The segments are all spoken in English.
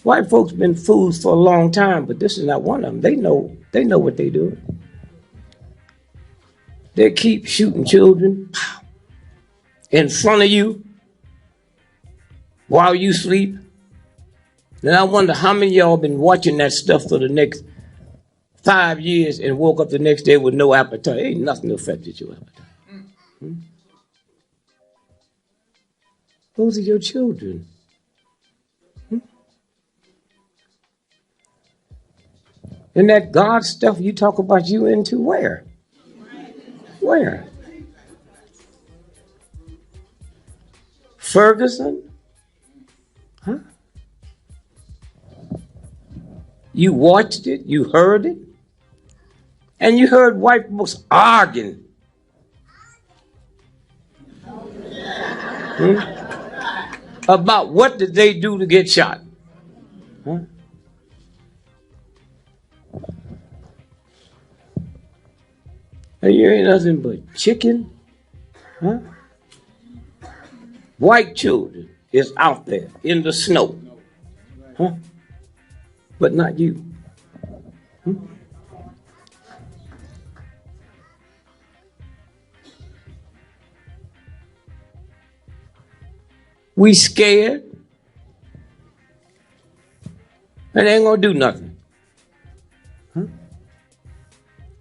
White folks been fools for a long time, but this is not one of them. They know what they do. They keep shooting children in front of you while you sleep. And I wonder how many of y'all been watching that stuff for the next 5 years and woke up the next day with no appetite. Ain't nothing affected your appetite. Those are your children. And that God stuff you talk about you into where? Where? Ferguson? Huh? You watched it, you heard it, and you heard white folks arguing. About what did they do to get shot? Huh? And you ain't nothing but chicken. Huh? White children is out there in the snow. Huh? But not you. We scared. And they ain't gonna do nothing. Huh?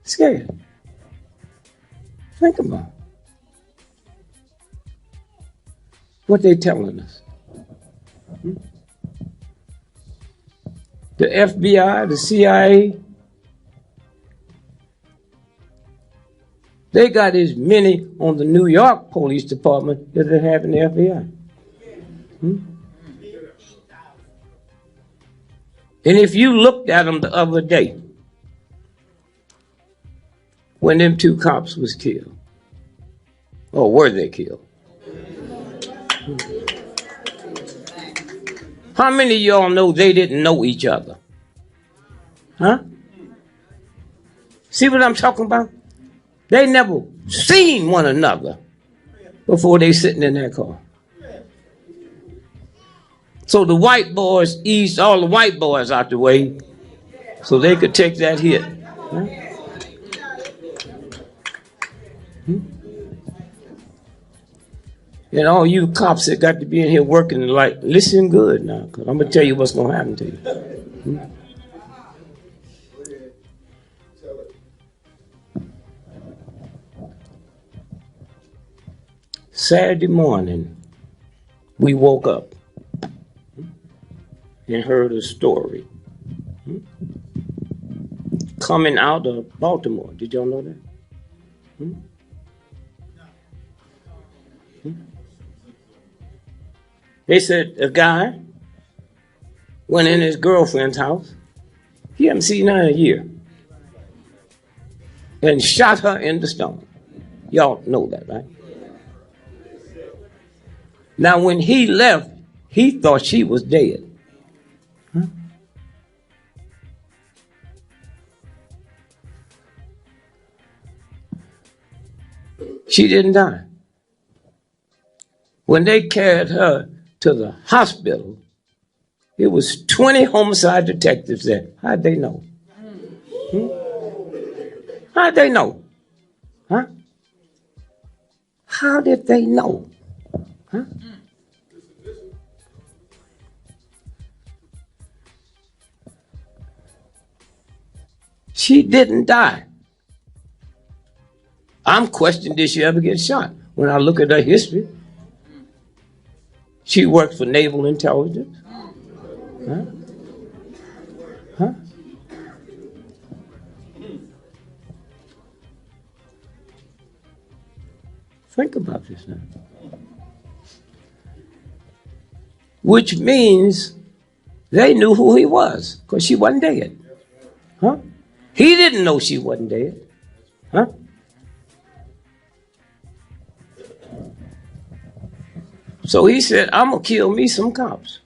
Scared. Think about what they telling us. The FBI, the CIA, they got as many on the New York Police Department as they have in the FBI. And if you looked at them the other day, when them two cops was killed, or were they killed? How many of y'all know they didn't know each other? Huh? See what I'm talking about? They never seen one another before they sitting in that car. So the white boys eased all the white boys out the way so they could take that hit. Huh? And all you cops that got to be in here working, like, listen good now, because I'm going to tell you what's going to happen to you. Saturday morning, we woke up and heard a story coming out of Baltimore. Did y'all know that? They said a guy went in his girlfriend's house. He hadn't seen her in a year. And shot her in the stomach. Y'all know that, right? Now, when he left, he thought she was dead. Huh? She didn't die. When they carried her to the hospital, it was 20 homicide detectives there. How'd they know? How'd they know? Huh? How did they know? Huh? She didn't die. I'm questioning, did she ever get shot? When I look at her history, she worked for naval intelligence. Huh? Huh? Think about this now. Which means they knew who he was, because she wasn't dead. Huh? He didn't know she wasn't dead. Huh? So he said, I'm going to kill me some cops.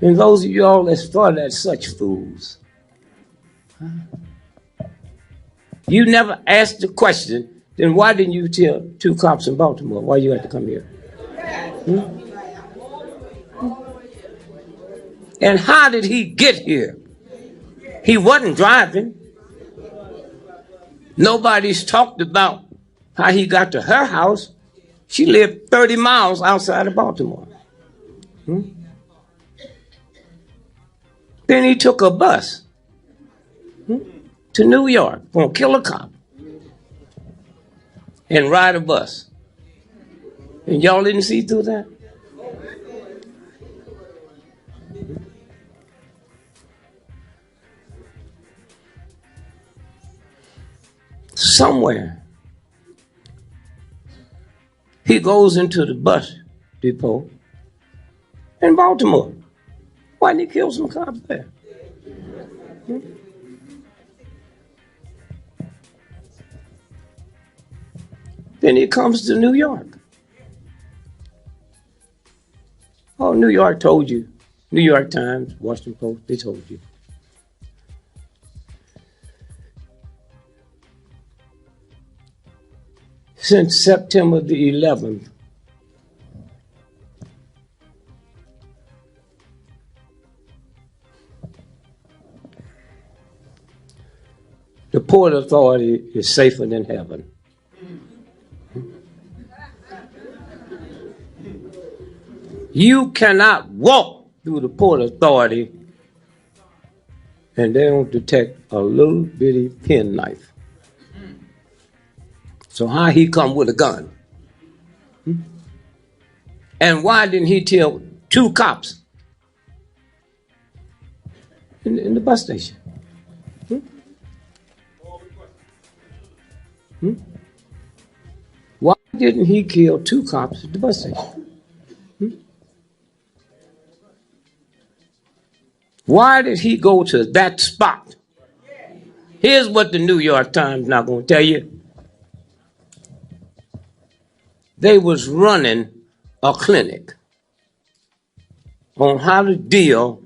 And those of y'all that thought that such fools. Huh? You never asked the question, then why didn't you tell two cops in Baltimore why you had to come here? And how did he get here? He wasn't driving. Nobody's talked about how he got to her house. She lived 30 miles outside of Baltimore. Then he took a bus to New York, gonna kill a cop and ride a bus. And y'all didn't see through that? Somewhere he goes into the bus depot in Baltimore. Why didn't he kill some cops there? Then he comes to New York. Oh, New York told you. New York Times, Washington Post, they told you. Since September the 11th, the Port Authority is safer than heaven. You cannot walk through the Port Authority and they don't detect a little bitty penknife. So how he come with a gun? And why didn't he kill 2 cops in the bus station? Why didn't he kill 2 cops at the bus station? Why did he go to that spot? Here's what the New York Times not going to tell you. They was running a clinic on how to deal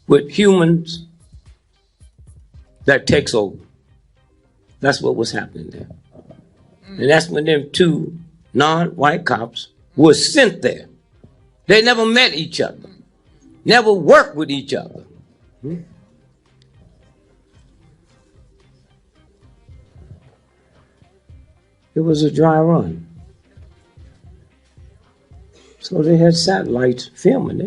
with humans that takes over. That's what was happening there. And that's when them 2 non-white cops were sent there. They never met each other, never worked with each other. It was a dry run. So they had satellites filming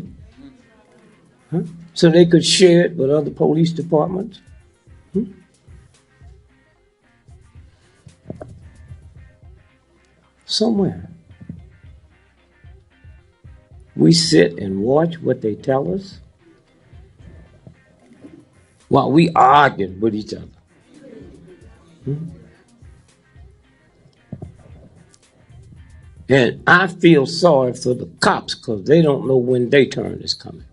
it. So they could share it with other police departments. Somewhere. We sit and watch what they tell us while we argue with each other. And I feel sorry for the cops because they don't know when their turn is coming.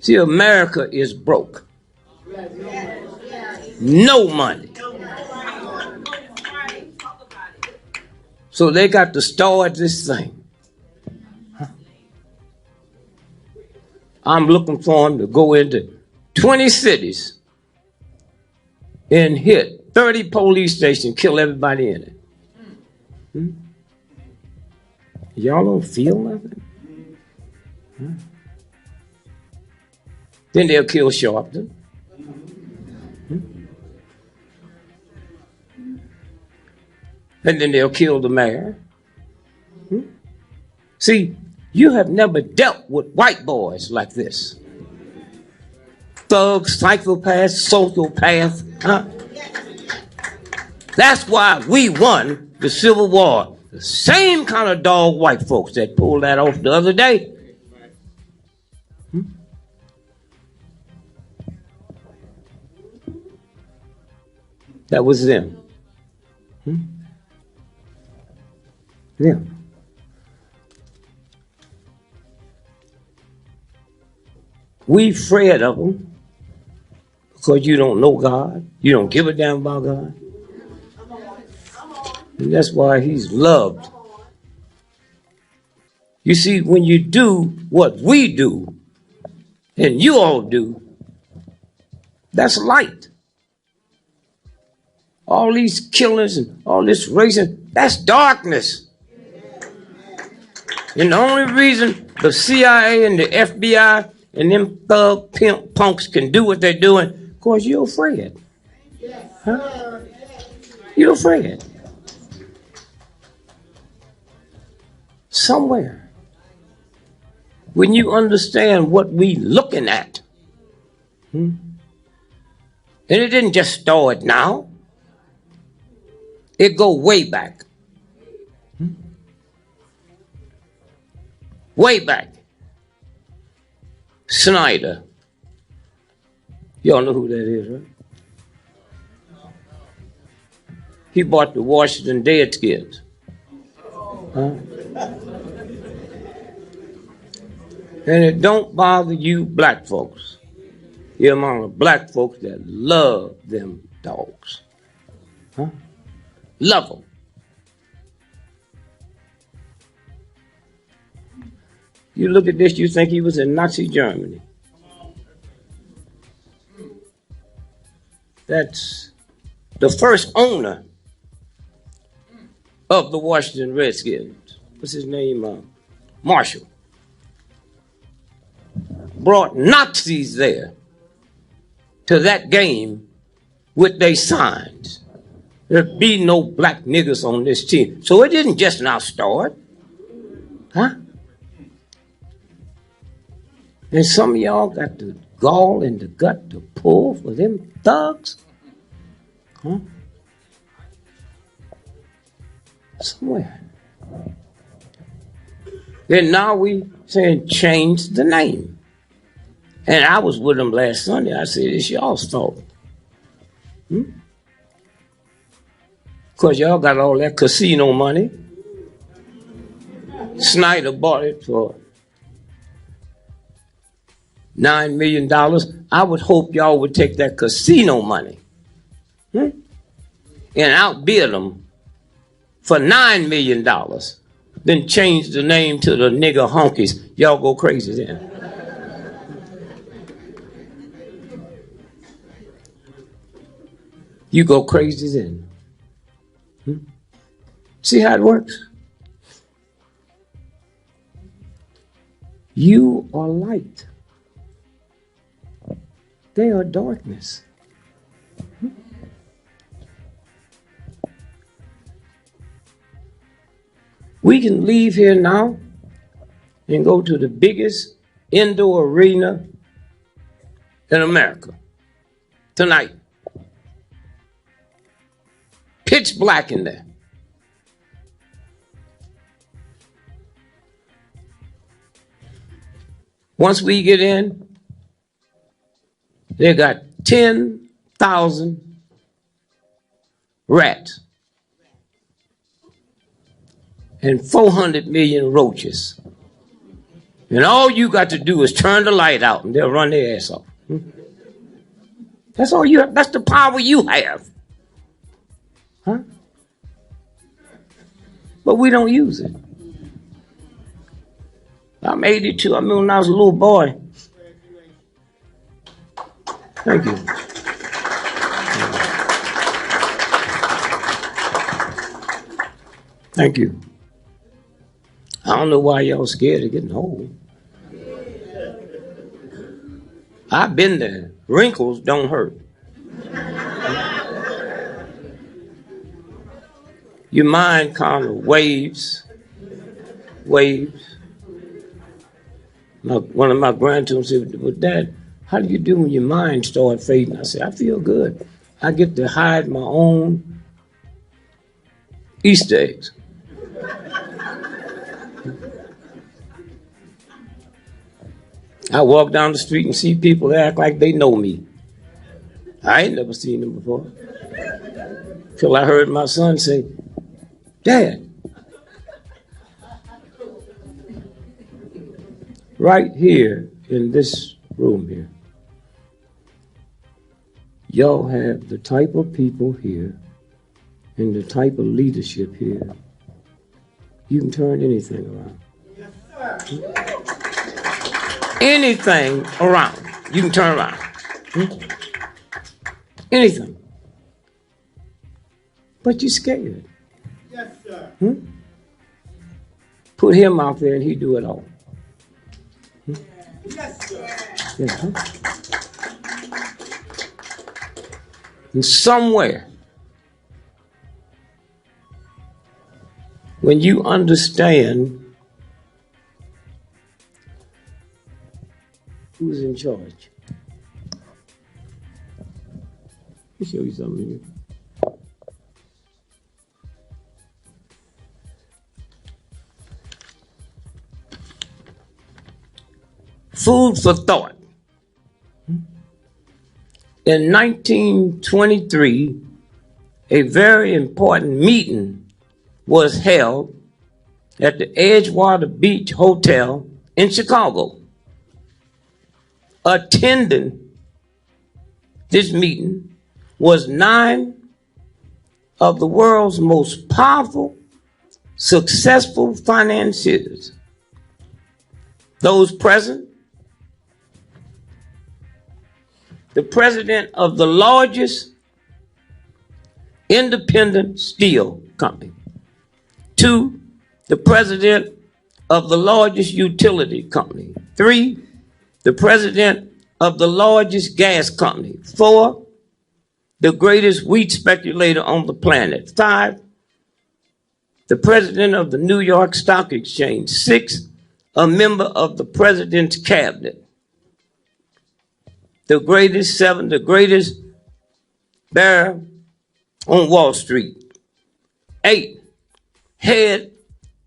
See, America is broke. No money. So they got to start this thing. I'm looking for them to go into 20 cities and hit 30 police stations, kill everybody in it. Y'all don't feel nothing? Then they'll kill Sharpton. And then they'll kill the mayor. See, you have never dealt with white boys like this. Thugs, psychopaths, sociopaths. That's why we won the Civil War. The same kind of dog white folks that pulled that off the other day. That was them. Yeah. We afraid of them because you don't know God. You don't give a damn about God. And that's why he's loved. You see, when you do what we do, and you all do, that's light. all these killings and all this racing, that's darkness. And the only reason the CIA and the FBI and them thug pimp punks can do what they're doing, because you're afraid. Huh? You're afraid. Somewhere, when you understand what we looking at, and it didn't just start now, it go way back. Way back. Snyder. Y'all know who that is, right? He bought the Washington Redskins. Huh? And it don't bother you black folks. The amount of black folks that love them dogs. Huh? Love them. You look at this, you think he was in Nazi Germany. That's the first owner of the Washington Redskins. What's his name? Marshall. Brought Nazis there to that game with their signs. There'd be no black niggas on this team. So it didn't just now start. Huh? And some of y'all got the gall and the gut to pull for them thugs. Huh? Somewhere. Then now we saying change the name. And I was with them last Sunday. I said, it's y'all's fault. Because y'all got all that casino money. Snyder bought it for $9 million. I would hope y'all would take that casino money and outbid them for $9 million. Then change the name to the nigger honkies. Y'all go crazy then. You go crazy then. See how it works? You are light. They are darkness. We can leave here now and go to the biggest indoor arena in America tonight. Pitch black in there. Once we get in, they got 10,000 rats and 400 million roaches. And all you got to do is turn the light out and they'll run their ass off. That's all you have. That's the power you have. Huh? But we don't use it. I'm 82. I remember when I was a little boy. Thank you. Thank you. I don't know why y'all scared of getting old. I've been there. Wrinkles don't hurt. Your mind kind of waves. One of my grandchildren said, well, Dad, how do you do when your mind starts fading? I said, I feel good. I get to hide my own Easter eggs. I walk down the street and see people that act like they know me. I ain't never seen them before. Till I heard my son say, Dad, right here in this room here, y'all have the type of people here and the type of leadership here. You can turn anything around. Yes, sir. Anything around, you can turn around. Anything. But you're scared. Yes, sir. Put him out there and he do it all. Yes, sir. Yeah. And somewhere, when you understand who's in charge, let me show you something here. Food for thought. In 1923, a very important meeting was held at the Edgewater Beach Hotel in Chicago. Attending this meeting was 9 of the world's most powerful, successful financiers. Those present, the president of the largest independent steel company. 2, the president of the largest utility company. 3, the president of the largest gas company. 4, the greatest wheat speculator on the planet. 5, the president of the New York Stock Exchange. 6, a member of the president's cabinet. The greatest 7, the greatest bear on Wall Street. 8, head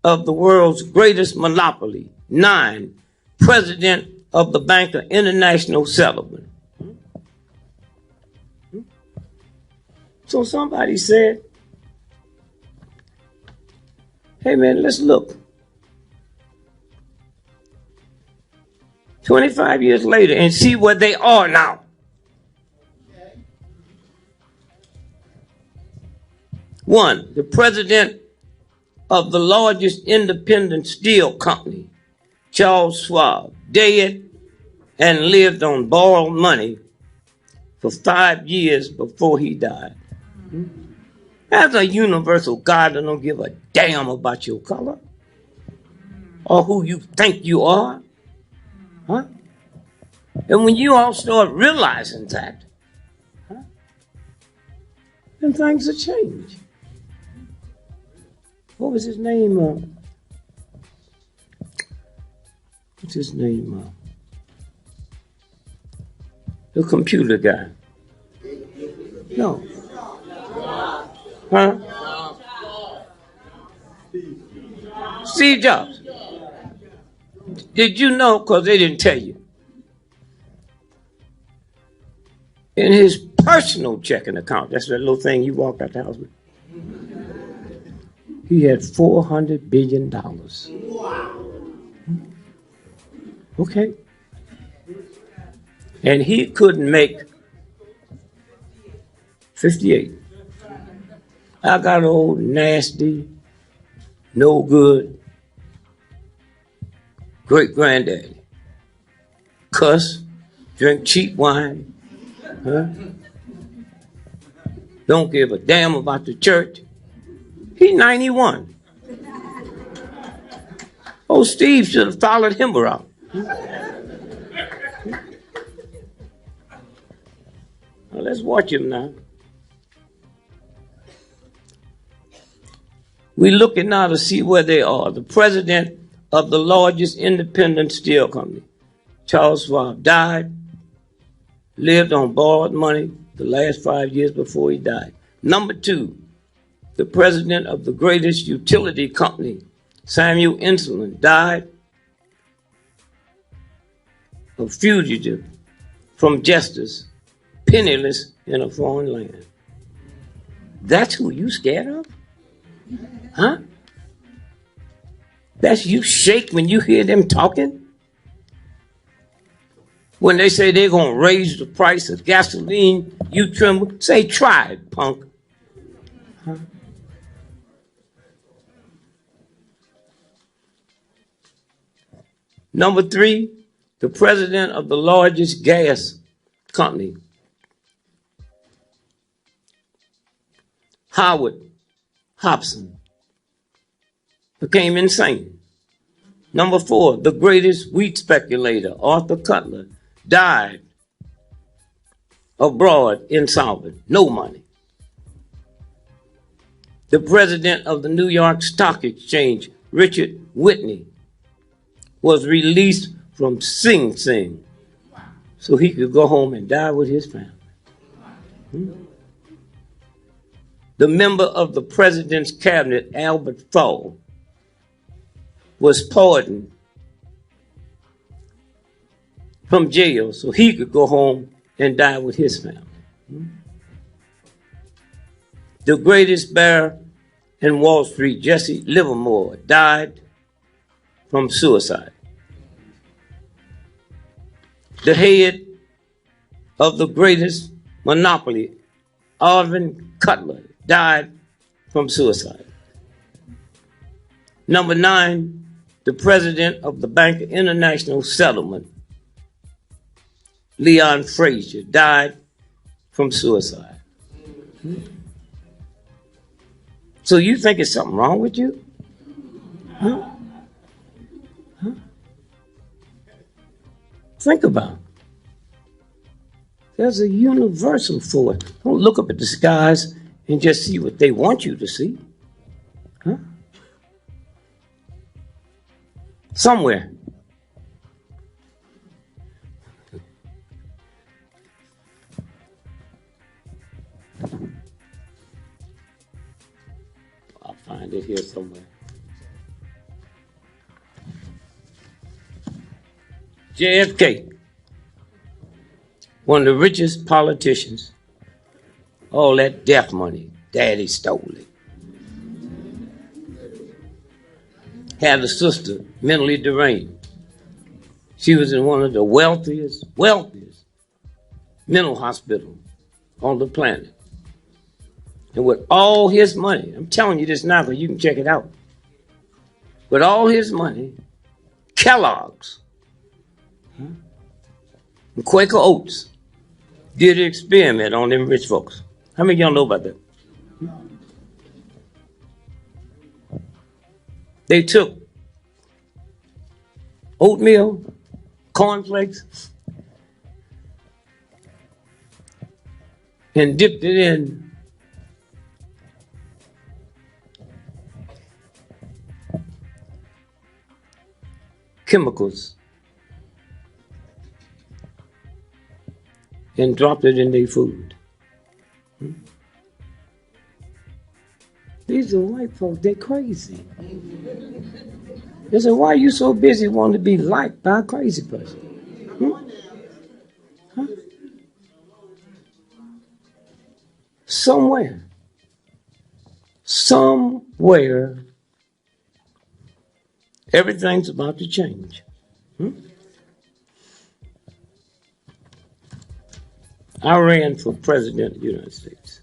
of the world's greatest monopoly. 9, president of the Bank of International Settlement. So somebody said, hey man, let's look. 25 years later and see where they are now. One, the president of the largest independent steel company, Charles Schwab, dead and lived on borrowed money for 5 years before he died. That's a universal God that don't give a damn about your color or who you think you are. Huh? And when you all start realizing that, then things will change. What was his name? What's his name? The computer guy. No. Huh? Steve Jobs. Did you know, because they didn't tell you, in his personal checking account, that's that little thing you walk out the house with, he had $400 billion. Okay. And he couldn't make 58. I got an old, nasty, no good great-granddaddy. Cuss, drink cheap wine, huh? Don't give a damn about the church. He's 91. Oh, Steve should have followed him around. Now, let's watch him now. We're looking now to see where they are. The president of the largest independent steel company, Charles Schwab, died, lived on borrowed money the last 5 years before he died. Number 2, the president of the greatest utility company, Samuel Insulan, died a fugitive from justice, penniless in a foreign land. That's who you scared of? Huh? That's you shake when you hear them talking? When they say they're going to raise the price of gasoline, you tremble. Say, try it, punk. Huh? Number 3, the president of the largest gas company, Howard Hobson became insane. Number 4, the greatest wheat speculator, Arthur Cutler, died abroad insolvent, no money. The president of the New York Stock Exchange, Richard Whitney, was released from Sing Sing so he could go home and die with his family. The member of the president's cabinet, Albert Fall, was pardoned from jail so he could go home and die with his family. The greatest bear in Wall Street, Jesse Livermore, died from suicide. The head of the greatest monopoly, Alvin Cutler, died from suicide. Number 9, the president of the Bank of International Settlement, Leon Frazier, died from suicide. So you think it's something wrong with you? Huh? Huh? Think about it. There's a universal for it. Don't look up at the skies and just see what they want you to see. Huh? Somewhere. I'll find it here somewhere. JFK, one of the richest politicians, all that death money, daddy stole it. Had a sister mentally deranged. She was in one of the wealthiest mental hospitals on the planet. And with all his money, I'm telling you this now because you can check it out. With all his money, Kellogg's and Quaker Oats did an experiment on them rich folks. How many of y'all know about that? They took oatmeal, cornflakes, and dipped it in chemicals and dropped it in their food. These are white folks, they're crazy. They said, why are you so busy wanting to be liked by a crazy person? Huh? Somewhere, everything's about to change. I ran for president of the United States.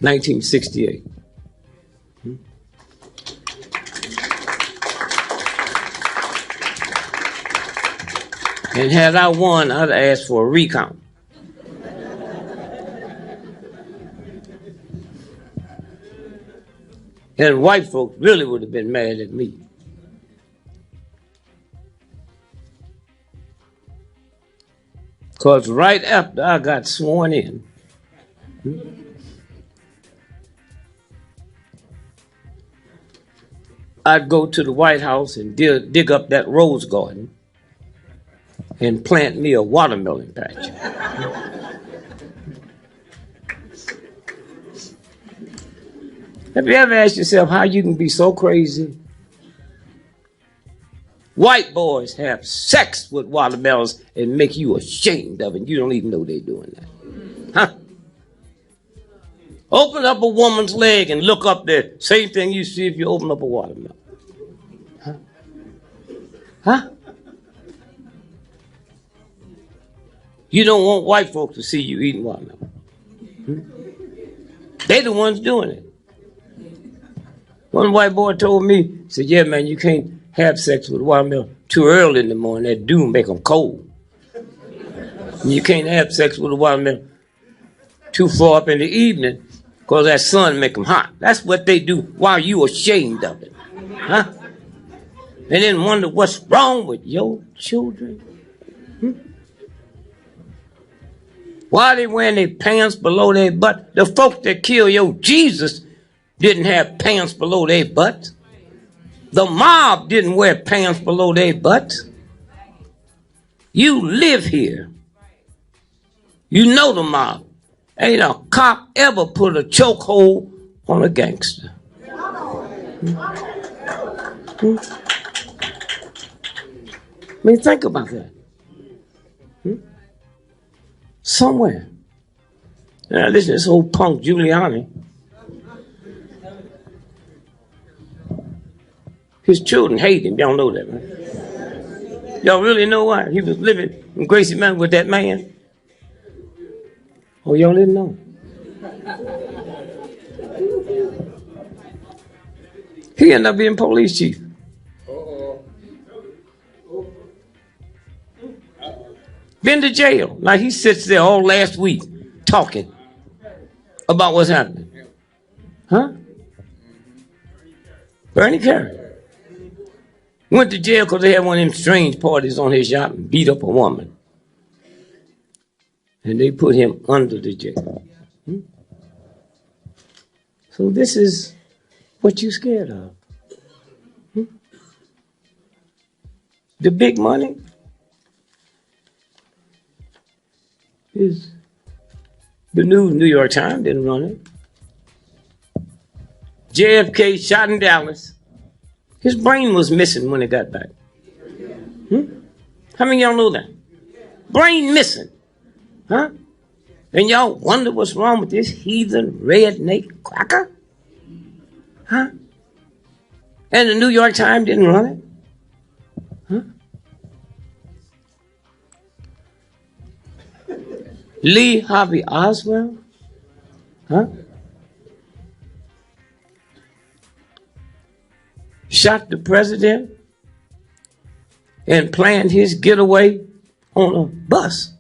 1968. And had I won, I'd ask for a recount. And white folks really would have been mad at me. Because right after I got sworn in, I'd go to the White House and dig up that rose garden and plant me a watermelon patch. Have you ever asked yourself how you can be so crazy? White boys have sex with watermelons and make you ashamed of it. You don't even know they're doing that. Huh? Open up a woman's leg and look up there. Same thing you see if you open up a watermelon. Huh? Huh? You don't want white folks to see you eating watermelon. They're the ones doing it. One white boy told me, he said, yeah, man, you can't have sex with watermelon too early in the morning. That dew make them cold. And you can't have sex with a watermelon too far up in the evening because that sun make them hot. That's what they do while you ashamed of it. Huh? And then wonder what's wrong with your children. Why they wearing their pants below their butt? The folks that killed your Jesus didn't have pants below their butt. The mob didn't wear pants below their butt. You live here. You know the mob. Ain't a cop ever put a chokehold on a gangster. I mean, think about that. Somewhere. Now, listen to this old punk Giuliani. His children hate him. Y'all know that, right? Y'all really know why? He was living in Gracie Mountain with that man. Oh, y'all didn't know. He ended up being police chief. Been to jail. Now he sits there all last week talking about what's happening. Huh? Bernie Carey went to jail because they had one of them strange parties on his yacht and beat up a woman. And they put him under the jail. So this is what you scared of. The big money is the New York Times didn't run it. JFK shot in Dallas. His brain was missing when he got back. How many of y'all know that? Brain missing. Huh? And y'all wonder what's wrong with this heathen redneck cracker? Huh? And the New York Times didn't run it? Huh? Lee Harvey Oswald? Huh? Shot the president and planned his getaway on a bus.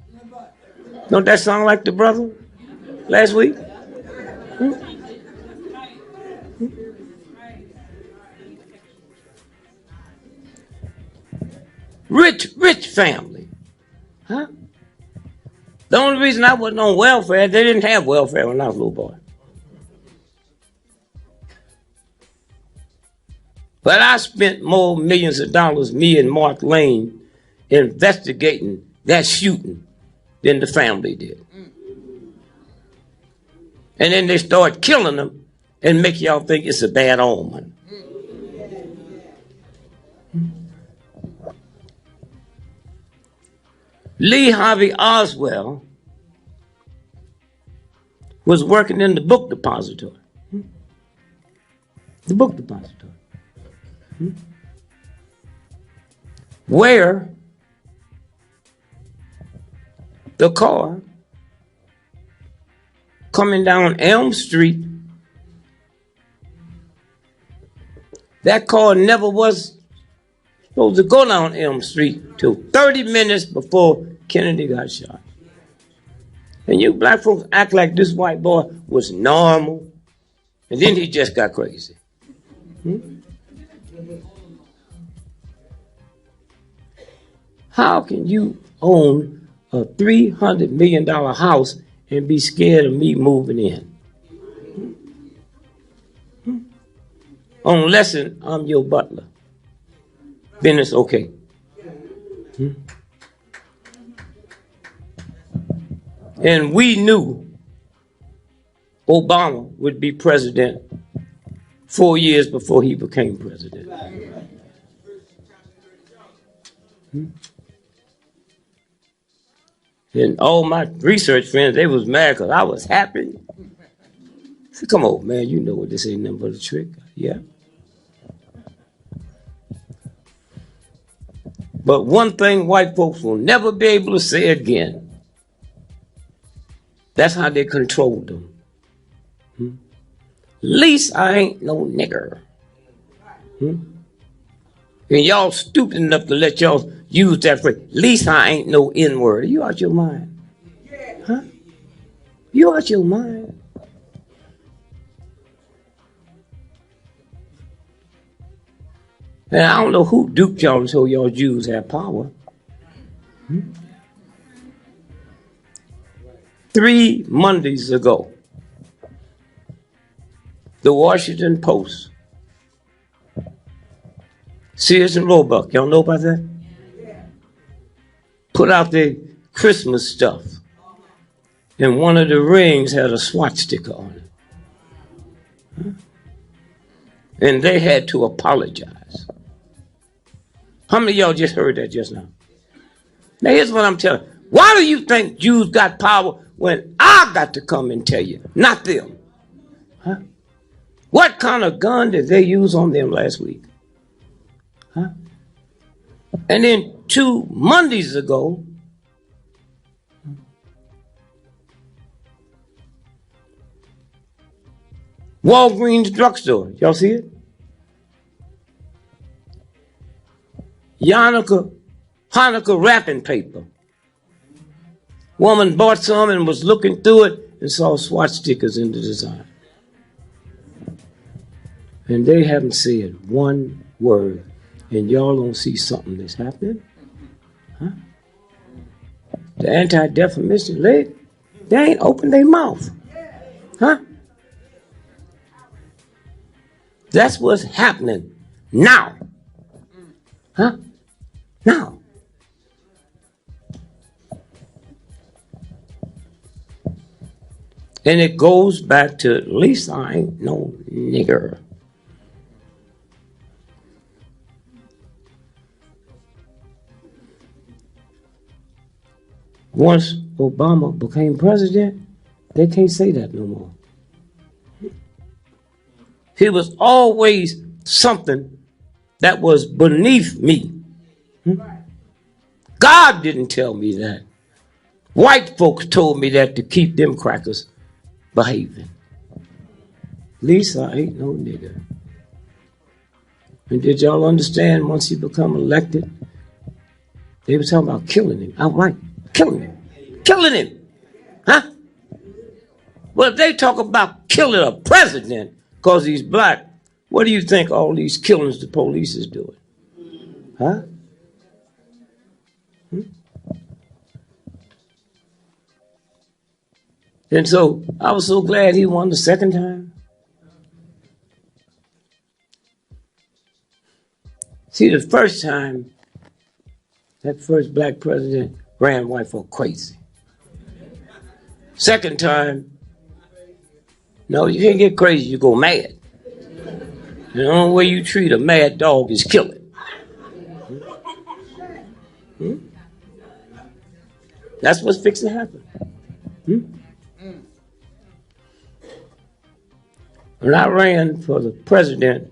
Don't that sound like the brother last week? Rich family. Huh? The only reason I wasn't on welfare, they didn't have welfare when I was a little boy. But I spent more millions of dollars, me and Mark Lane, investigating that shooting than the family did. And then they start killing them and make y'all think it's a bad omen. Lee Harvey Oswald was working in the book depository. The book depository. Where the car coming down Elm Street, that car never was supposed to go down Elm Street till 30 minutes before Kennedy got shot. And you black folks act like this white boy was normal, and then he just got crazy. How can you own a $300 million house and be scared of me moving in? Unless I'm your butler. Then it's okay. And we knew Obama would be president 4 years before he became president. And all my research friends, they was mad because I was happy. I said, come on, man, you know what, this ain't nothing but a trick. Yeah. But one thing white folks will never be able to say again. That's how they controlled them. Least I ain't no nigger. And y'all stupid enough to let y'all use that phrase. Least I ain't no N-word. Are you out your mind? Huh? You out your mind. And I don't know who duped y'all and told y'all Jews have power. 3 Mondays ago, the Washington Post, Sears and Roebuck, y'all know about that? Put out their Christmas stuff. And one of the rings had a swastika on it. And they had to apologize. How many of y'all just heard that just now? Now here's what I'm telling you. Why do you think Jews got power when I got to come and tell you, not them? Huh? What kind of gun did they use on them last week? Huh? And then 2 Mondays ago, Walgreens drugstore, y'all see it? Hanukkah wrapping paper. Woman bought some and was looking through it and saw swastikas in the design. And they haven't said one word. And y'all don't see something that's happening? Huh? The Anti-Defamation League, they ain't opened their mouth. Huh? That's what's happening now. Huh? Now. And it goes back to, at least I ain't no nigger. Once Obama became president, they can't say that no more. He was always something that was beneath me. God didn't tell me that. White folks told me that to keep them crackers behaving. At least I ain't no nigger. And did y'all understand once he become elected, they were talking about killing him outright. Killing him. Killing him. Huh? Well, if they talk about killing a president because he's black, what do you think all these killings the police is doing? Huh? And so I was so glad he won the second time. See, the first time, that first black president ran white folk crazy. Second time, no, you can't get crazy, you go mad. The only way you treat a mad dog is kill it. That's what's fixing to happen. When I ran for the president,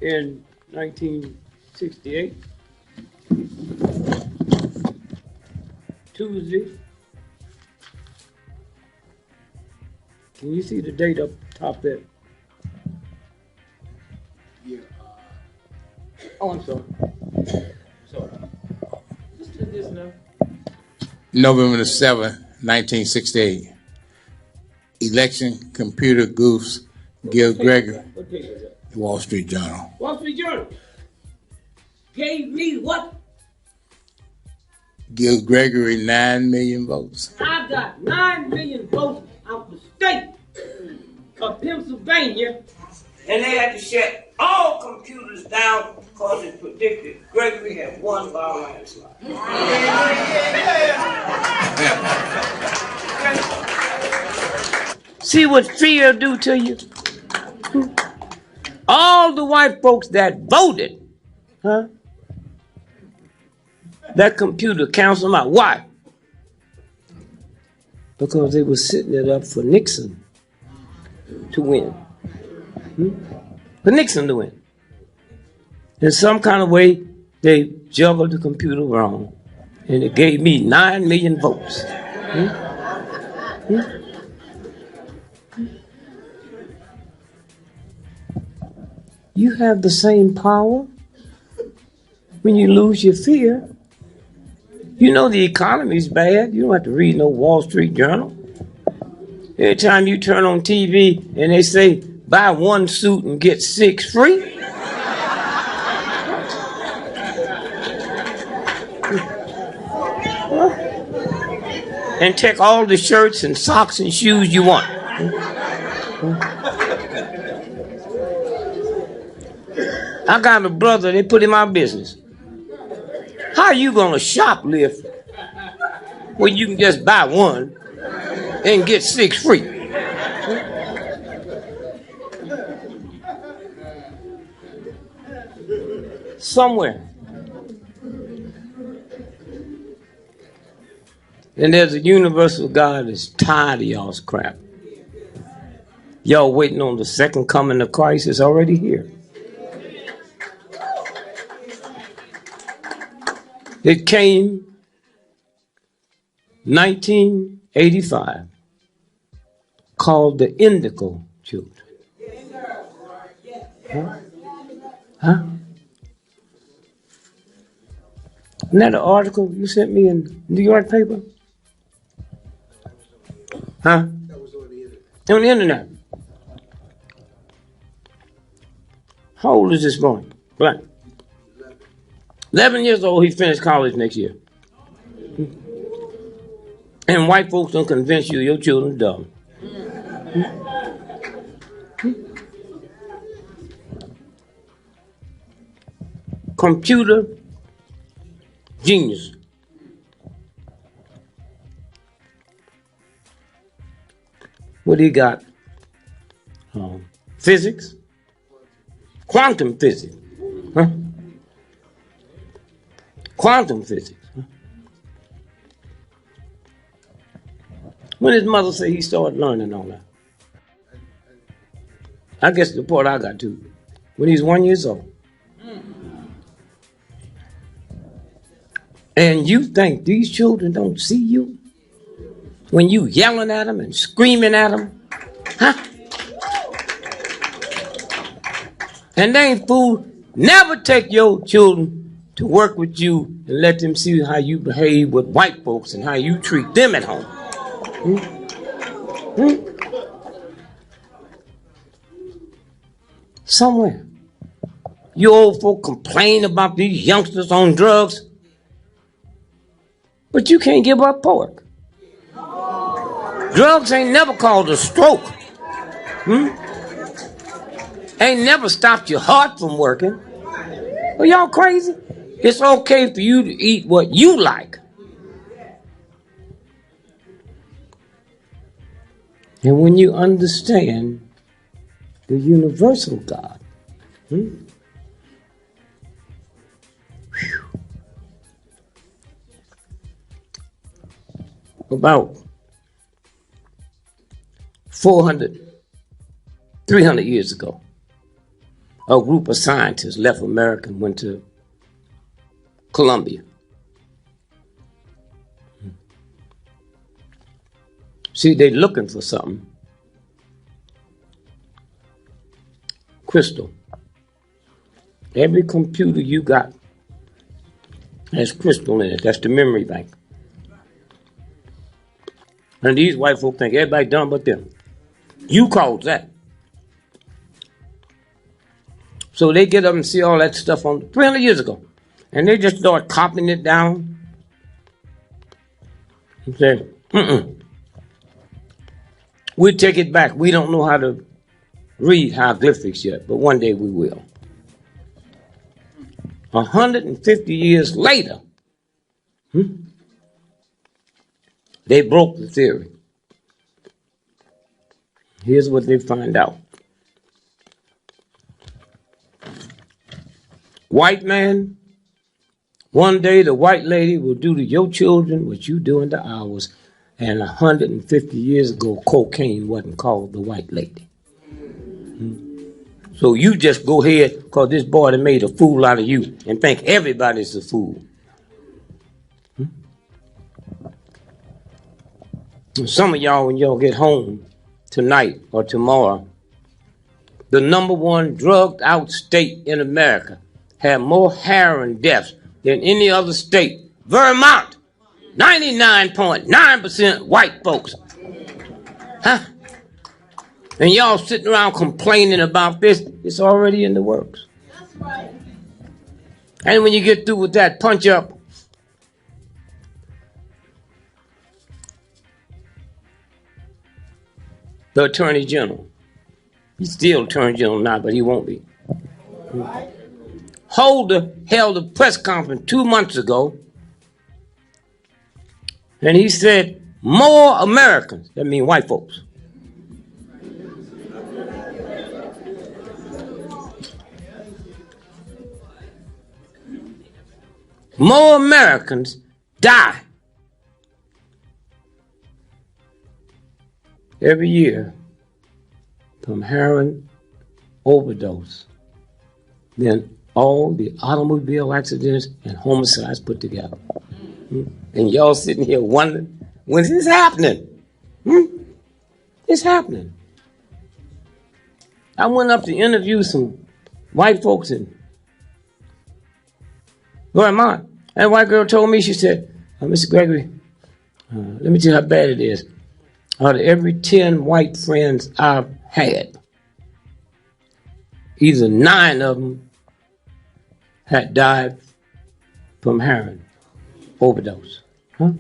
in 1968, Tuesday. Can you see the date up top there? Yeah. Oh, I'm sorry. Sorry. Let's do this now. November the 7th, 1968. Election computer goofs, D.Gregory. What page is that? The Wall Street Journal. Wall Street Journal gave me what? D.Gregory 9 million votes. I got 9 million votes out the state of Pennsylvania, and they had to shut all computers down because it predicted Gregory had won by a landslide. See what fear do to you? All the white folks that voted, huh? That computer counts them out. Why? Because they were setting it up for Nixon to win. For Nixon to win. In some kind of way, they juggled the computer wrong, and it gave me 9 million votes. You have the same power when you lose your fear, you know the economy's bad. You don't have to read no Wall Street Journal. Every time you turn on TV and they say, buy one suit and get 6 free. And take all the shirts and socks and shoes you want. I got a brother, they put him out of business. How are you going to shoplift when you can just buy one and get 6 free? Somewhere. And there's a universal God that's tired of y'all's crap. Y'all waiting on the second coming of Christ. It's already here. It came 1985, called the Indigo Children. Huh? Isn't that an article you sent me in New York paper? Huh? That was on the internet. On the internet. How old is this boy? Black. 11 years old. He finished college next year. And white folks don't convince you your children dumb. Computer genius. What he got? Physics? Quantum physics. Huh? Quantum physics. Huh? When his mother said he started learning all that? I guess the part I got to. When he's 1 year old. And you think these children don't see you? When you yelling at them and screaming at them? Huh? And they ain't fool. Never take your children to work with you and let them see how you behave with white folks and how you treat them at home. Somewhere. You old folk complain about these youngsters on drugs, but you can't give up pork. Drugs ain't never caused a stroke. Ain't never stopped your heart from working. Are y'all crazy? It's okay for you to eat what you like. And when you understand the universal God, about 300 years ago, a group of scientists left America and went to Colombia. See, they're looking for something. Crystal. Every computer you got has crystal in it. That's the memory bank. And these white folk think everybody dumb but them. You caused that. So they get up and see all that stuff on 300 years ago. And they just start copying it down. And say, we'll take it back. We don't know how to read hieroglyphics yet, but one day we will. 150 years later, they broke the theory. Here's what they find out. White man, one day the white lady will do to your children what you doing to ours. And 150 years ago, cocaine wasn't called the white lady. So you just go ahead, because this boy done made a fool out of you, and think everybody's a fool. Some of y'all, when y'all get home tonight or tomorrow, the #1 drugged out state in America had more heroin deaths than any other state. Vermont, 99.9% white folks. Huh? And y'all sitting around complaining about this, it's already in the works. And when you get through with that punch up, the Attorney General, he's still Attorney General now, but he won't be. Holder held a press conference 2 months ago, and he said more Americans, that means white folks, more Americans die every year from heroin overdose than all the automobile accidents and homicides put together. And y'all sitting here wondering, when is this happening? It's happening. I went up to interview some white folks in Vermont. And a white girl told me, she said, Mr. Gregory, let me tell you how bad it is. Out of every 10 white friends I've had, either 9 of them had died from heroin overdose. Huh?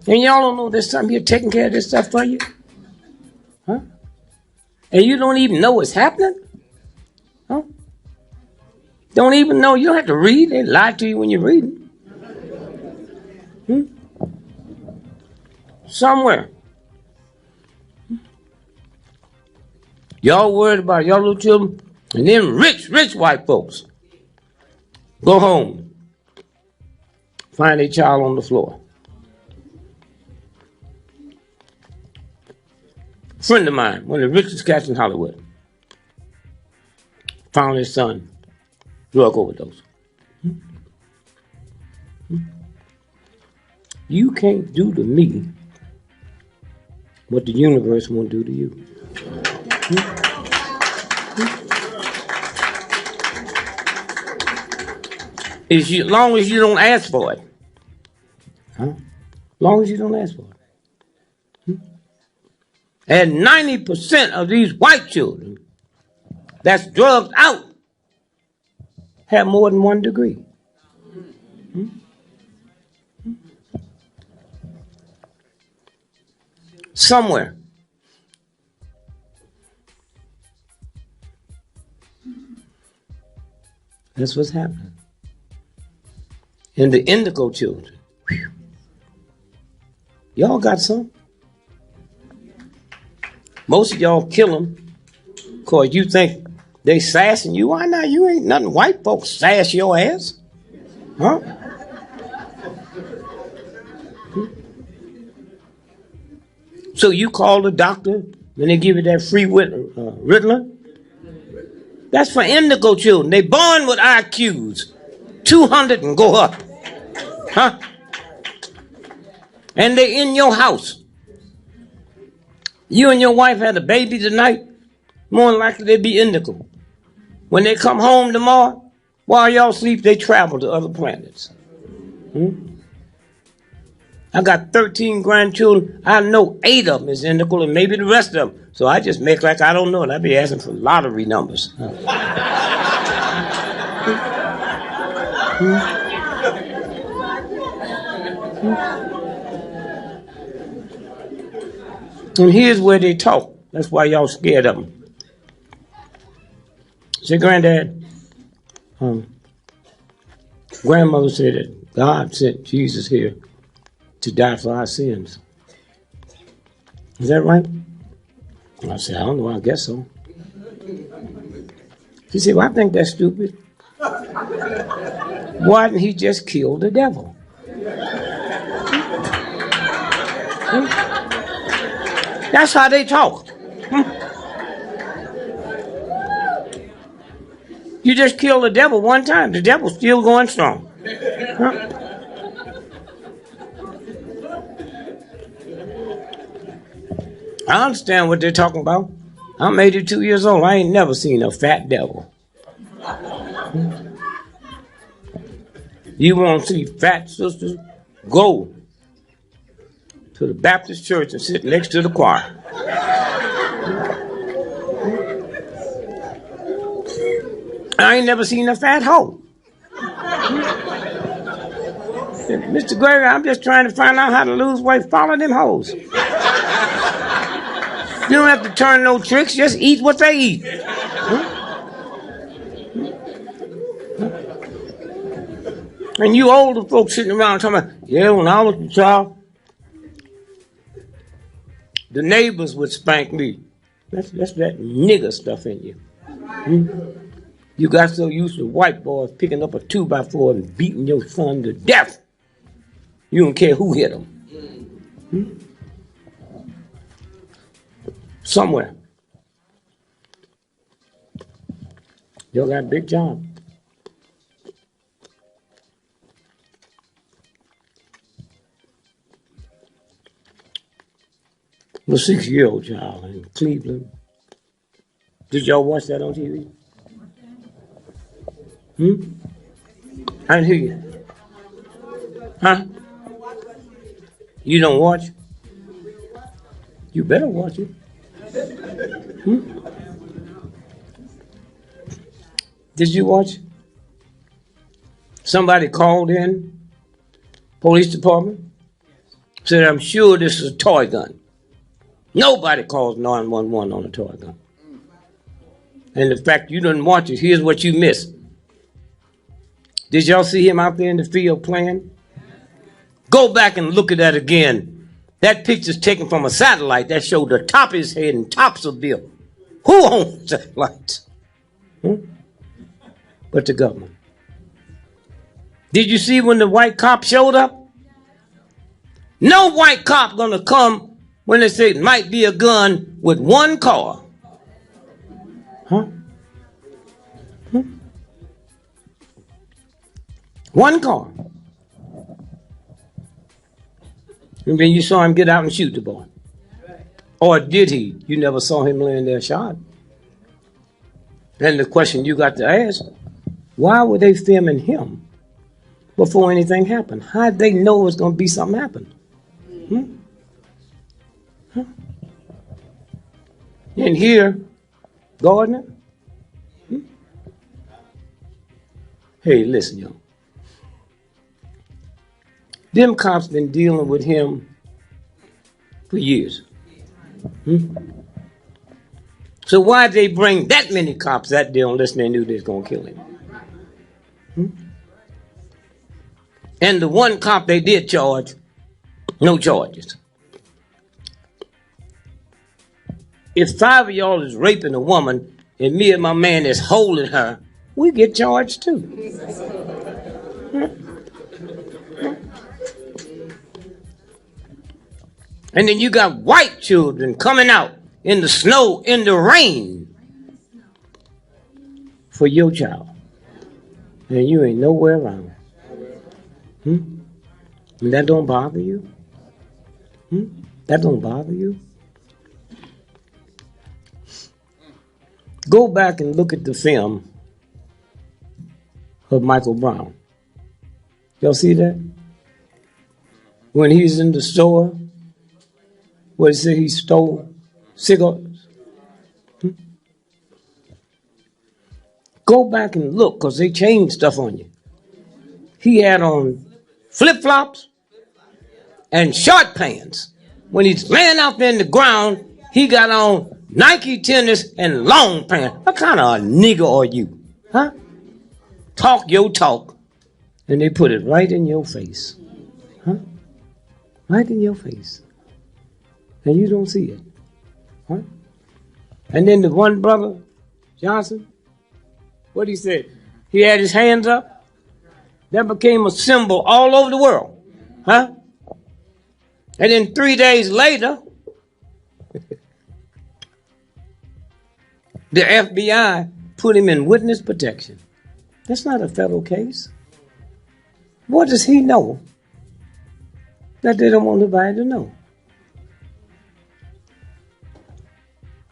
And y'all don't know there's something here taking care of this stuff for you? Huh? And you don't even know what's happening? Huh? Don't even know. You don't have to read. They lie to you when you're reading. Somewhere. Y'all worried about y'all little children, and then rich white folks go home, find a child on the floor. A friend of mine, one of the richest cats in Hollywood, found his son drug overdose. You can't do to me what the universe won't do to you. As long as you don't ask for it. Huh? As long as you don't ask for it. And 90% of these white children that's drugged out have more than 1 degree. Somewhere. That's what's happening. And the indigo children. Whew. Y'all got some? Most of y'all kill them because you think they sassing you. Why not? You ain't nothing. White folks sass your ass. Huh? So you call the doctor and they give you that free Ritalin? That's for indigo children. They born with IQs, 200 and go up. Huh? And they in your house. You and your wife had a baby tonight, more than likely they be indigo. When they come home tomorrow, while y'all sleep, they travel to other planets. I got 13 grandchildren. I know 8 of them is indigo and maybe the rest of them. So I just make like I don't know, and I be asking for lottery numbers. And here's where they talk. That's why y'all scared of them. Say, Granddad, grandmother said that God sent Jesus here to die for our sins. Is that right? I said, I don't know, I guess so. She said, well, I think that's stupid. Why didn't he just kill the devil? That's how they talk. You just kill the devil one time. The devil's still going strong. I understand what they're talking about. I'm 82 years old. I ain't never seen a fat devil. You want to see fat sisters? Go to the Baptist church and sit next to the choir. I ain't never seen a fat hoe. Mr. Gregory, I'm just trying to find out how to lose weight. Follow them hoes. You don't have to turn no tricks. Just eat what they eat. And you older folks sitting around talking about, yeah, when I was a child, the neighbors would spank me. That's that nigger stuff in you. You got so used to white boys picking up a 2x4 and beating your son to death. You don't care who hit him. Somewhere. Y'all got a big job. The 6-year-old child in Cleveland. Did y'all watch that on TV? I didn't hear you. Huh? You don't watch? You better watch it. Did you watch? Somebody called in, police department, said, I'm sure this is a toy gun. Nobody calls 911 on a toy gun. And the fact you didn't watch it, here's what you missed. Did y'all see him out there in the field playing? Go back and look at that again. That picture's taken from a satellite that showed the top of his head and tops of bill. Who owns satellites? But the government. Did you see when the white cop showed up? No white cop gonna come when they say it might be a gun with one car. One car. And then you saw him get out and shoot the boy. Or did he? You never saw him laying there shot. Then the question you got to ask, why were they filming him before anything happened? How'd they know it was going to be something happen? And here, Gardner, hey, listen, y'all. Them cops been dealing with him for years. So why'd they bring that many cops that day unless they knew they was going to kill him? And the one cop they did charge, no charges. If 5 of y'all is raping a woman and me and my man is holding her, we get charged too. And then you got white children coming out in the snow, in the rain for your child. And you ain't nowhere around. And that don't bother you? That don't bother you? Go back and look at the film of Michael Brown. Y'all see that? When he's in the store, what he said he stole cigarettes. Go back and look, because they changed stuff on you. He had on flip-flops and short pants. When he's laying out there in the ground, he got on Nike tennis and long pants. What kind of a nigger are you? Huh? Talk your talk, and they put it right in your face. Huh? Right in your face. And you don't see it. Huh? And then the one brother, Johnson, what he said? He had his hands up. That became a symbol all over the world. Huh? And then 3 days later, the FBI put him in witness protection. That's not a federal case. What does he know that they don't want nobody to know?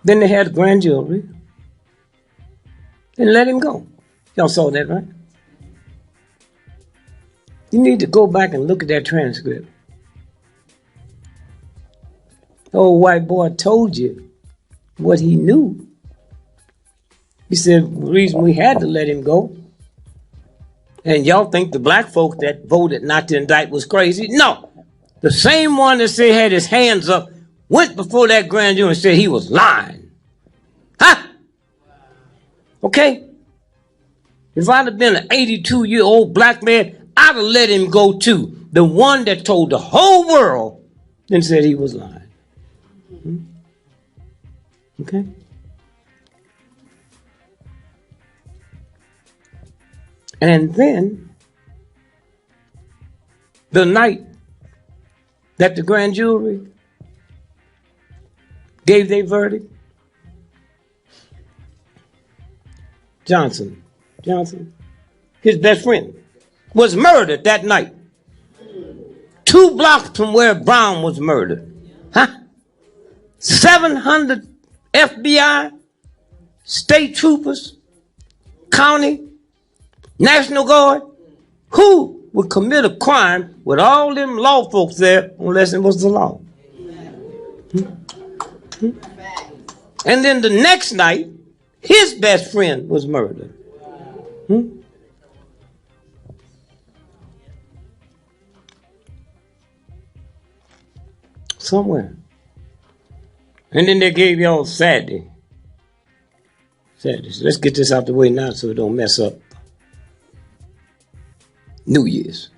Then they had grand jury and let him go. Y'all saw that, right? You need to go back and look at that transcript. The old white boy told you what he knew. He said the reason we had to let him go, and y'all think the black folk that voted not to indict was crazy? No. The same one that said had his hands up went before that grand jury and said he was lying. Huh? Okay? If I'd have been an 82-year-old black man, I'd have let him go too. The one that told the whole world and said he was lying. Okay? And then, the night that the grand jury gave their verdict, Johnson, his best friend, was murdered that night. 2 blocks from where Brown was murdered. Huh? 700 FBI, state troopers, county, National Guard. Who would commit a crime with all them law folks there unless it was the law? And then the next night, his best friend was murdered. Somewhere. And then they gave y'all Saturday. So let's get this out the way now so it don't mess up New Year's.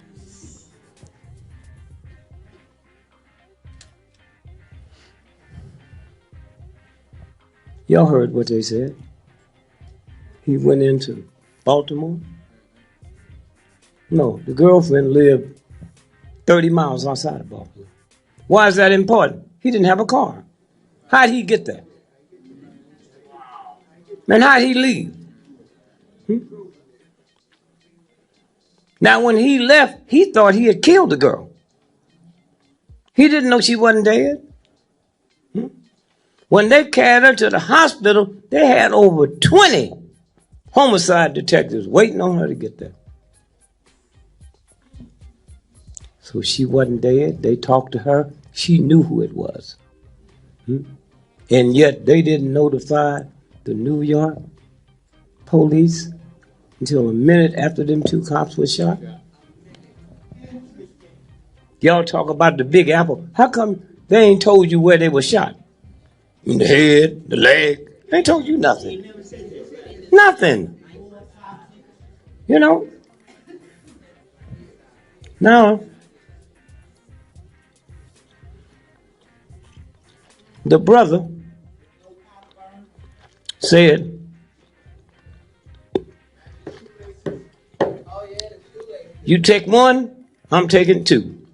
Y'all heard what they said. He went into Baltimore. No, the girlfriend lived 30 miles outside of Baltimore. Why is that important? He didn't have a car. How'd he get there? And how'd he leave? Now, when he left, he thought he had killed the girl. He didn't know she wasn't dead. When they carried her to the hospital, they had over 20 homicide detectives waiting on her to get there. So she wasn't dead. They talked to her. She knew who it was. And yet they didn't notify the New York police until a minute after them 2 cops were shot. Y'all talk about the Big Apple. How come they ain't told you where they were shot? In the head, the leg. They ain't told you nothing. Nothing. You know? Now, the brother said, you take 1, I'm taking 2.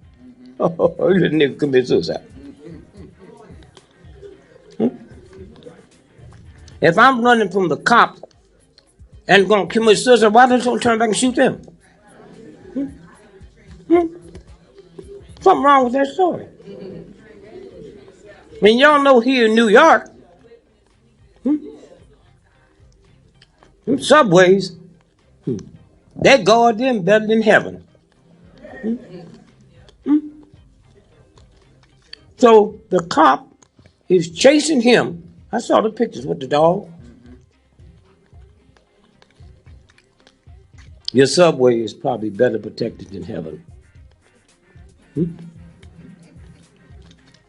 Oh, you didn't even commit suicide. If I'm running from the cop and going to commit suicide, why don't you turn back and shoot them? Something wrong with that story. I mean, y'all know here in New York, them subways, they guard them better than heaven. So the cop is chasing him. I saw the pictures with the dog. Your subway is probably better protected than heaven.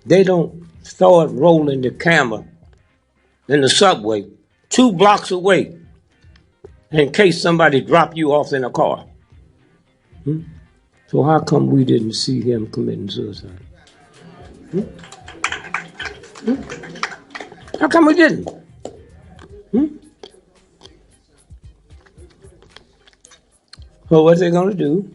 They don't start rolling the camera in the subway 2 blocks away in case somebody drop you off in a car. So how come we didn't see him committing suicide? How come we didn't? Well, what's they going to do?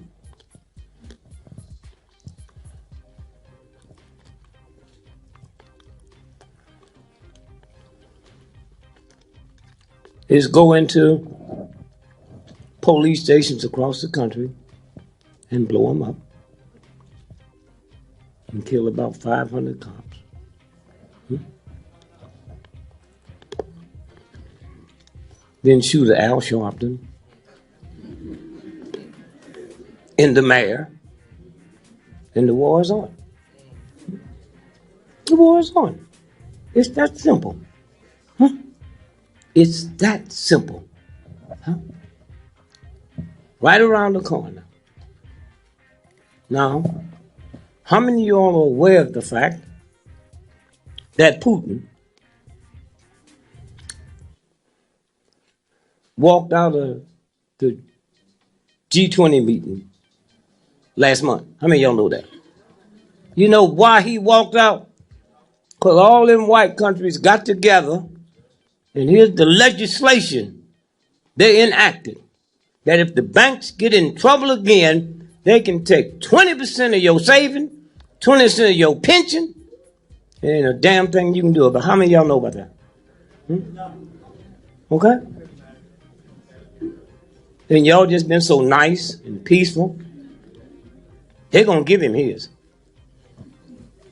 Is go into police stations across the country and blow them up and kill about 500 cops. Then shoot Al Sharpton in the mayor, and the war is on. The war is on. It's that simple. Huh? It's that simple. Huh? Right around the corner. Now, how many of you all are aware of the fact that Putin walked out of the G20 meeting last month? How many of y'all know that? You know why he walked out? Because all them white countries got together, and here's the legislation they enacted, that if the banks get in trouble again, they can take 20% of your saving, 20% of your pension. There ain't a damn thing you can do about it. How many of y'all know about that? Okay? And y'all just been so nice and peaceful. They're going to give him his.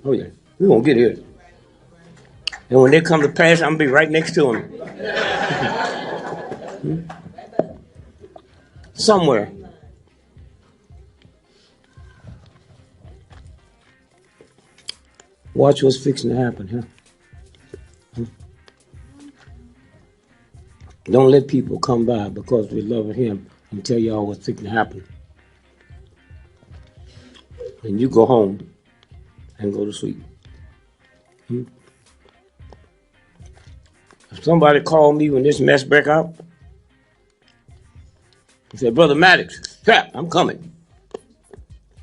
Oh, yeah. We're going to get his. And when they come to pass, I'm going to be right next to him. Somewhere. Watch what's fixing to happen, huh? Don't let people come by because we love him and tell y'all what's fixing to happen. And you go home and go to sleep. If somebody called me when this mess broke out, he said, Brother Maddox, crap, I'm coming.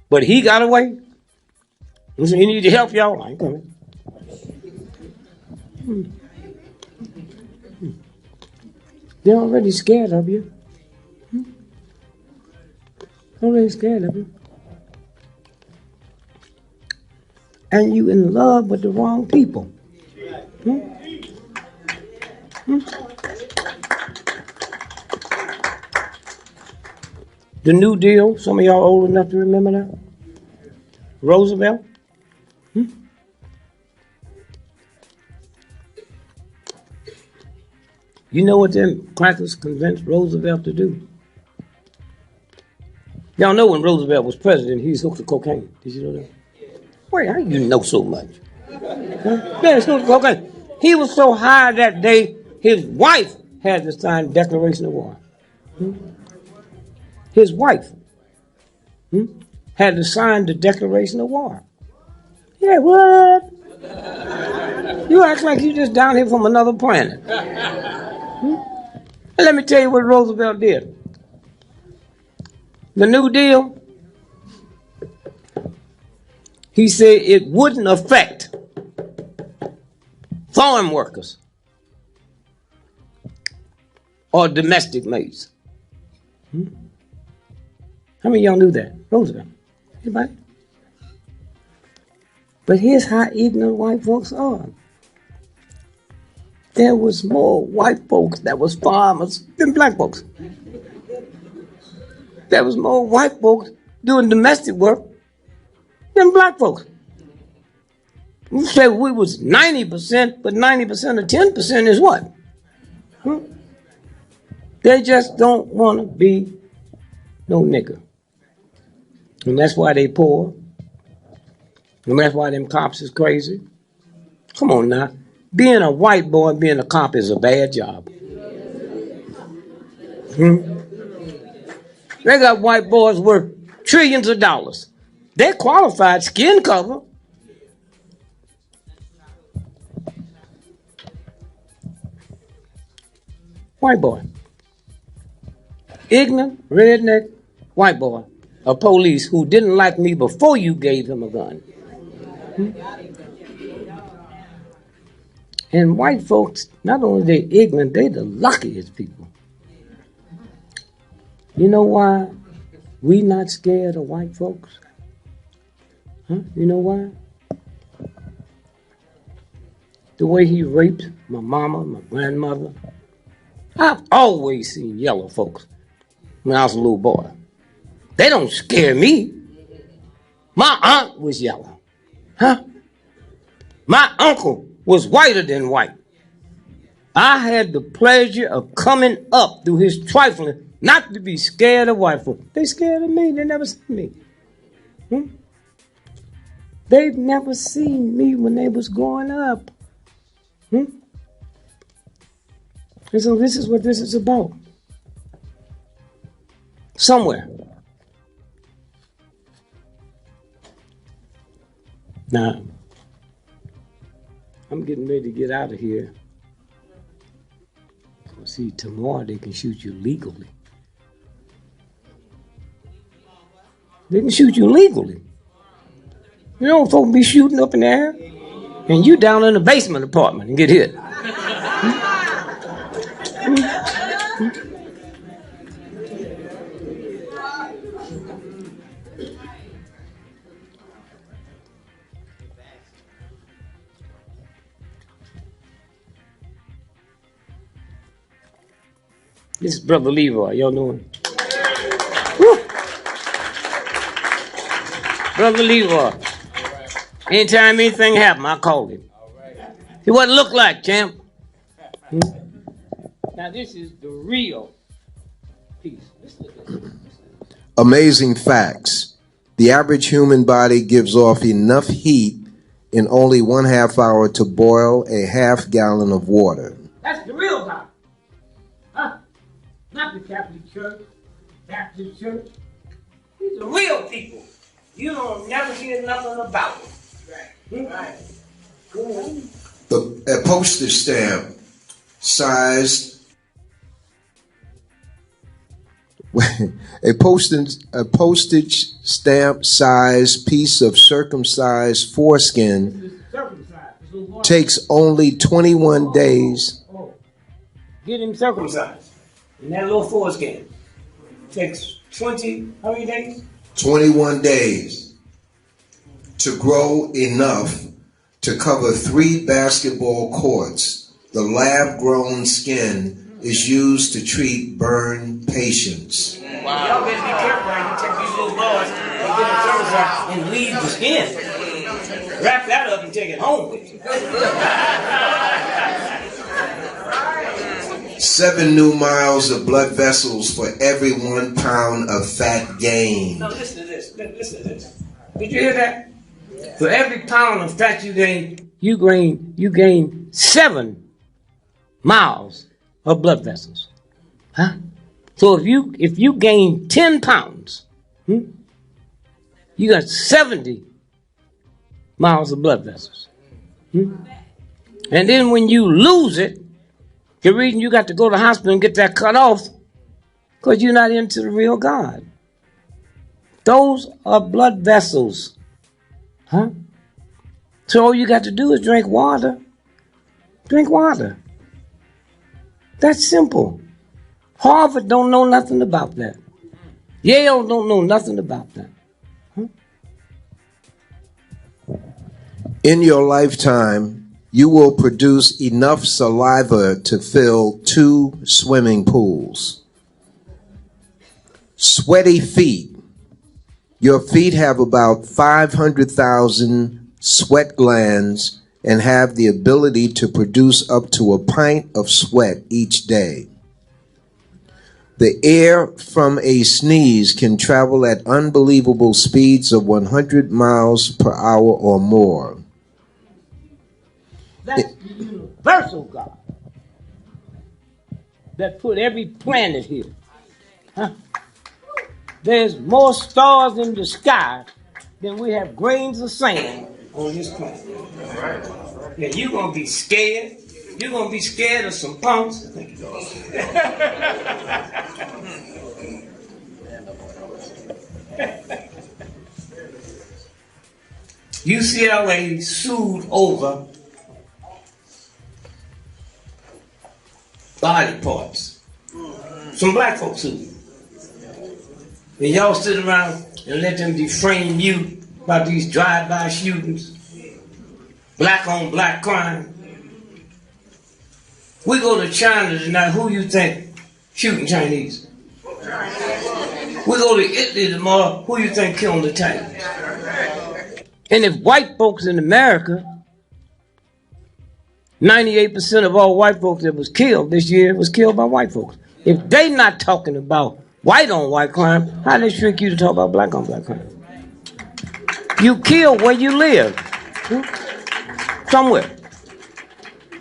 But he got away. He said, he need to help y'all. I ain't coming. They're already scared of you. Already scared of you. And you in love with the wrong people. The New Deal, some of y'all old enough to remember that? Roosevelt? You know what them crackers convinced Roosevelt to do? Y'all know when Roosevelt was president, he was hooked to cocaine. Did you know that? Wait, how you know so much? Yeah, he was hooked to cocaine. He was so high that day, his wife had to sign Declaration of War. His wife had to sign the Declaration of War. Yeah, what? You act like you just down here from another planet. And let me tell you what Roosevelt did. The New Deal, he said it wouldn't affect farm workers or domestic maids. How many of y'all knew that? Roosevelt. Anybody? But here's how ignorant white folks are. There was more white folks that was farmers than black folks. There was more white folks doing domestic work than black folks. We said we was 90%, but 90% of 10% is what? They just don't want to be no nigger. And that's why they poor. And that's why them cops is crazy. Come on now. Being a white boy and being a cop is a bad job. They got white boys worth trillions of dollars. They're qualified skin color. White boy. Ignorant, redneck, white boy. A police who didn't like me before you gave him a gun. And white folks, not only they ignorant, they the luckiest people. You know why we not scared of white folks? You know why? The way he raped my mama, my grandmother. I've always seen yellow folks when I was a little boy. They don't scare me. My aunt was yellow. My uncle was whiter than white. I had the pleasure of coming up through his trifling not to be scared of white folk. They scared of me. They never seen me. They've never seen me when they was growing up. And so this is what this is about. Somewhere. Now, I'm getting ready to get out of here. So see, tomorrow they can shoot you legally. They can shoot you legally. You know, folks be shooting up in the air, and you down in the basement apartment and get hit. This is Brother Leroy. Y'all know him? Woo. Brother Leroy. Anytime anything happened, I called him. See what it looked like, champ. Now this is the real piece. Amazing facts. The average human body gives off enough heat in only 1/2 hour to boil a 1/2 gallon of water. That's the real God. Huh? Not the Catholic Church, Baptist Church. These are real people. You don't never hear nothing about them. Right. A postage stamp sized a postage stamp sized piece of circumcised foreskin takes only 21 days. Oh, get him circumcised. And that little foreskin takes 20, how many days? 21 days to grow enough to cover 3 basketball courts. The lab-grown skin is used to treat burn patients. Wow. Y'all better be careful when you take these little boys and get them circumcised and leave the skin. Wrap that up and take it home with you. 7 new miles of blood vessels for every 1 pound of fat gained. No, listen to this. Listen to this. Did you hear that? For every pound of fat you gain, you gain 7 miles of blood vessels. Huh? So if you gain 10 pounds, you got 70 miles of blood vessels. And then when you lose it, the reason you got to go to the hospital and get that cut off, because you're not into the real God. Those are blood vessels. Huh? So all you got to do is drink water. Drink water. That's simple. Harvard don't know nothing about that. Yale don't know nothing about that. Huh? In your lifetime, you will produce enough saliva to fill 2 swimming pools. Sweaty feet. Your feet have about 500,000 sweat glands and have the ability to produce up to a pint of sweat each day. The air from a sneeze can travel at unbelievable speeds of 100 miles per hour or more. That's the universal God that put every planet here. Huh? There's more stars in the sky than we have grains of sand on this planet. Yeah, you're going to be scared. You're going to be scared of some punks. UCLA sued over body parts. Some black folks sued. And y'all sit around and let them deframe you about these drive-by shootings, black on black crime. We go to China tonight, who you think shooting Chinese? We go to Italy tomorrow, who you think killing the Chinese? And if white folks in America, 98% of all white folks that was killed this year was killed by white folks. If they not talking about white on white crime, how they trick you to talk about black on black crime? You kill where you live. Somewhere.